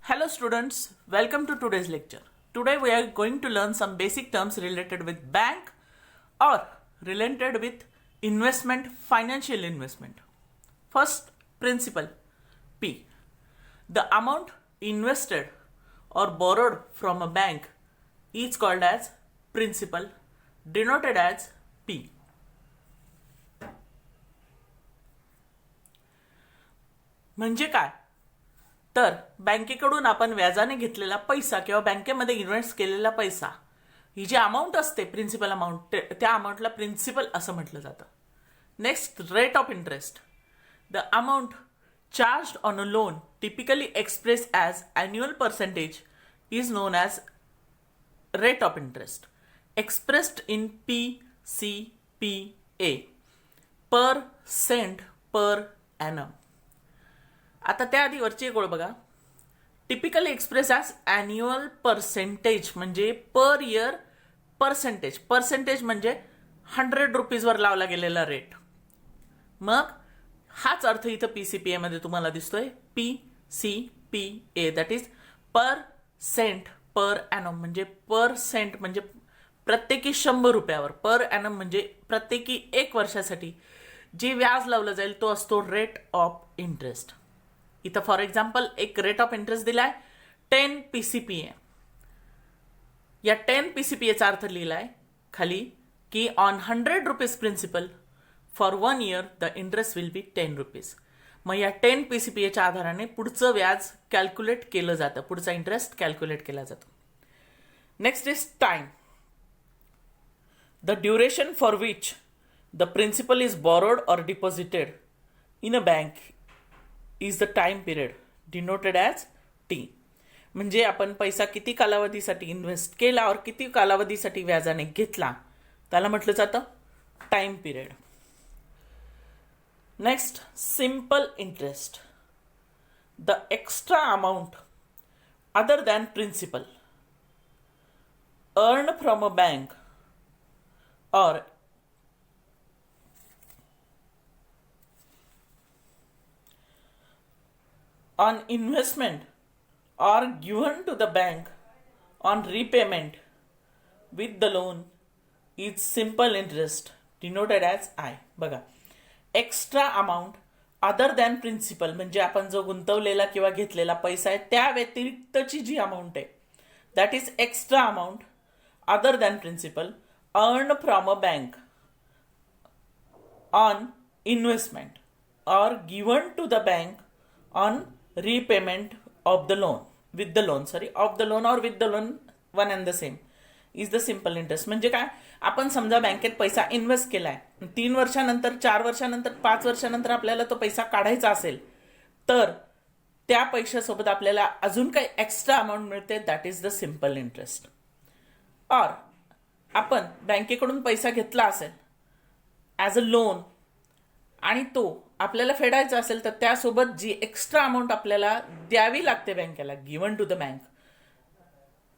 Hello students, welcome to today's lecture. Today we are going to learn some basic terms related with bank or related with investment, financial investment. First principle P. The amount invested or borrowed from a bank is called as principal, denoted as P. म्हणजे काय? तर बँकेकडून आपण व्याजाने घेतलेला पैसा किंवा बँकेमध्ये इन्व्हेस्ट केलेला पैसा ही जी अमाऊंट असते प्रिन्सिपल अमाऊंट त्या अमाऊंटला प्रिन्सिपल असं म्हटलं जातं. Next rate of interest. The amount charged on a loan typically express as annual percentage is known as rate of interest expressed in PCPA per cent per annum. आता त्याआधी वरची एक ओळ बघा. Typically express as annual percentage म्हणजे per year percentage. Percentage म्हणजे 100 रुपीजवर लावला गेलेला रेट. मग हाच अर्थ इथं PCPA मध्ये तुम्हाला दिसतोय. PCPA that is per cent per annum म्हणजे पर सेंट म्हणजे प्रत्येकी 100 रुपयावर, पर ॲनम म्हणजे प्रत्येकी 1 वर्षासाठी जे व्याज लावलं जाईल तो असतो रेट ऑफ इंटरेस्ट. इथं फॉर एक्झाम्पल एक रेट ऑफ इंटरेस्ट दिलाय 10 PCPA. या 10 PCPAचा अर्थ लिहिलाय खाली की on 100 rupees principal for 1 year the interest will be 10 rupees. मग या 10 PCPAच्या आधाराने पुढचं व्याज कॅल्क्युलेट केलं जातं, पुढचा इंटरेस्ट कॅल्क्युलेट केला जातो. Next is time. The duration for which the principal is borrowed or deposited in a bank is the time period denoted as T. म्हणजे आपण पैसा किती कालावधीसाठी इन्व्हेस्ट केला और किती कालावधीसाठी व्याजाने घेतला त्याला म्हटलं जातं time period. Next simple interest. The extra amount other than principal earn from a bank or on investment or given to the bank on repayment with the loan is simple interest denoted as I. बघा, extra amount other than principal म्हणजे आपण जो गुंतवलेला किंवा घेतलेला पैसा आहे त्या व्यतिरिक्तची जी अमाऊंट आहे that is extra amount other than principal earn from a bank on investment or given to the bank on repayment of the loan with the loan of the loan or with the loan one and the same is the simple interest. म्हणजे काय, आपण समजा बँकेत पैसा invest केलाय, 3 वर्षानंतर 4 वर्षानंतर 5 वर्षानंतर आपल्याला तो पैसा काढायचा असेल तर त्या पैशासोबत आपल्याला अजून काही एक्स्ट्रा अमाऊंट मिळते that is the simple interest. और आपण बँकेकडून पैसा घेतला असेल ॲज अ लोन आणि तो आपल्याला फेडायचा असेल तर त्यासोबत जी एक्स्ट्रा अमाऊंट आपल्याला द्यावी लागते बँकेला गिवन टू द बँक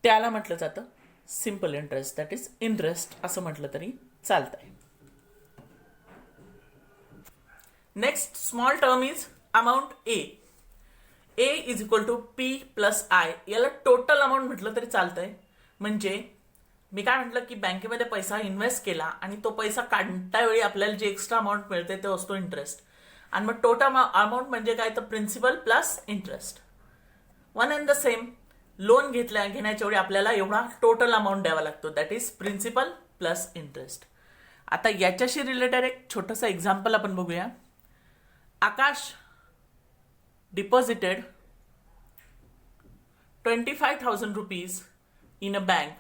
त्याला म्हटलं जातं simple interest that is interest असं म्हटलं तरी चालतंय. Next small term is amount A. A is equal to P plus I. याला टोटल अमाऊंट म्हटलं तरी चालतंय. म्हणजे मी काय म्हटलं की बँकेमध्ये पैसा इन्व्हेस्ट केला आणि तो पैसा काढता वेळी आपल्याला जे एक्स्ट्रा अमाऊंट मिळते ते असतो इंटरेस्ट. आणि मग टोटल अमाऊंट म्हणजे काय तर principal plus interest. One and the same loan घेण्याच्या वेळी आपल्याला एवढा टोटल अमाऊंट द्यावा लागतो that is principal plus interest. आता याच्याशी रिलेटेड एक छोटंसं एक्झाम्पल आपण बघूया. Akash deposited 25,000 rupees in a bank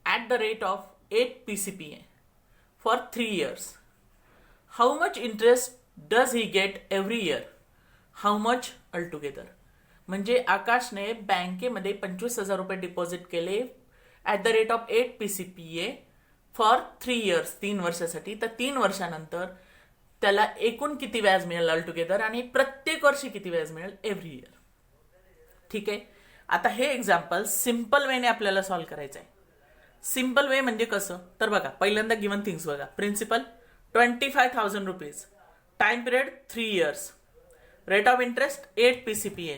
at the rate of 8 PCPA for 3 years. How much interest does he get every year? How much altogether? म्हणजे आकाशने बँकेमध्ये 25,000 रुपये डिपॉझिट केले at the rate of 8 PCPA for 3 years 3 वर्षासाठी. तर 3 वर्षानंतर त्याला एकूण किती व्याज मिळेल ऑलटुगेदर आणि प्रत्येक वर्षी किती व्याज मिळेल एव्हरी इयर. ठीक आहे. आता हे एक्झाम्पल सिम्पल वेने आपल्याला सॉल्व्ह करायचं आहे. सिम्पल वे म्हणजे कसं तर बघा, पहिल्यांदा गिवन थिंग्स बघा. Principal 25,000 rupees, time period 3 years, rate of interest 8 PCPA.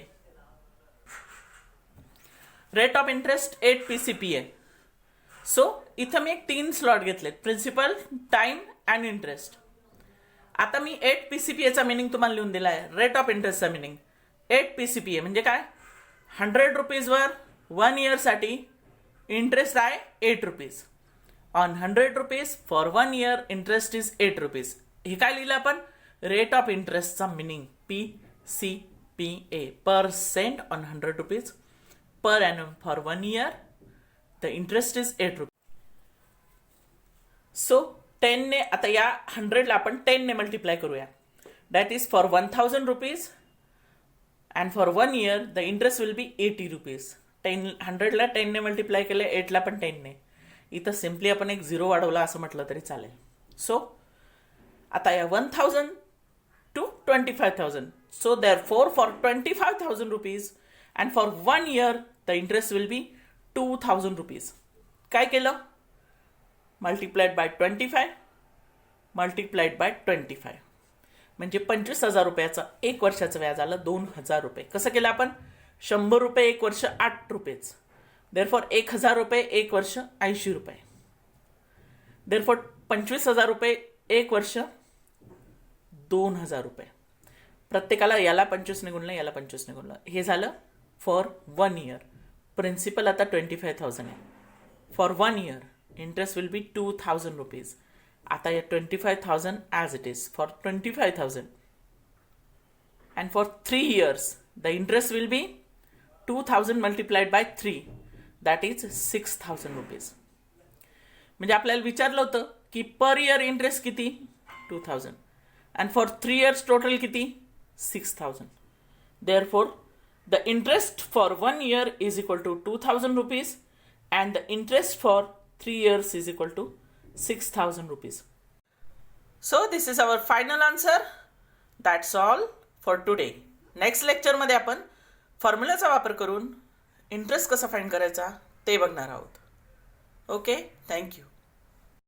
Rate of interest 8 PCPA. So इथं मी एक 3 स्लॉट घेतलेत, प्रिन्सिपल, टाइम अँड इंटरेस्ट. आता मी 8 PCPAचा मिनिंग तुम्हाला लिहून दिला आहे. रेट ऑफ इंटरेस्टचा मिनिंग 8 PCPA म्हणजे काय, 100 रुपीजवर 1 इयरसाठी इंटरेस्ट आहे 8 rupees. On 100 rupees for 1 year interest is 8 rupees. हे काय लिहिलं आपण, रेट ऑफ इंटरेस्टचा meaning PCPA, percent on 100 rupees per annum for 1 year the interest is 8 rupees. So 10 ने, आता या 100ला आपण 10 ने मल्टिप्लाय करूया. That is for 1000 rupees and for 1 year the interest will be 80 rupees. 100ला 10 ने मल्टिप्लाय केले, 8ला पण 10 ने. इथं सिम्पली आपण एक 0 वाढवला असं म्हटलं तरी चालेल. सो आता या 1000 to 25,000. So therefore for 25,000 rupees and for 1 year the interest will be 2,000 rupees. काय केलं, multiplied by 25 multiplied by 25 म्हणजे 25,000 रुपयाचं 1 वर्षाचं व्याज आलं 2,000 रुपये. कसं केलं आपण, 100 रुपये 1 वर्ष 8 रुपयेच. देअरफॉर 1,000 रुपये 1 वर्ष 80 रुपये. देअरफॉर 25,000 रुपये 1 वर्ष 2,000 रुपये. प्रत्येकाला याला 25 ने गुणलं, याला 25 ने गुणलं. हे झालं फॉर 1 इयर. प्रिन्सिपल आता 25,000 आहे. For 1 year interest will B 2,000 rupees. आता या 25,000 as it is for 25,000 and for 3 years the interest will B 2,000 multiplied by 3 that is 6,000 rupees. म्हणजे आपल्याला विचारलं होतं की पर इयर इंटरेस्ट किती, 2,000 and for 3 years total किती, 6,000. Therefore the interest for 1 year is equal to 2,000 rupees and the interest for 3 years is equal to 6,000 rupees. So this is our final answer. That's all for today. Next lecture मध्ये आपण फॉर्म्युलाचा वापर करून interest कसा find करायचा ते बघणार आहोत. Okay, thank you.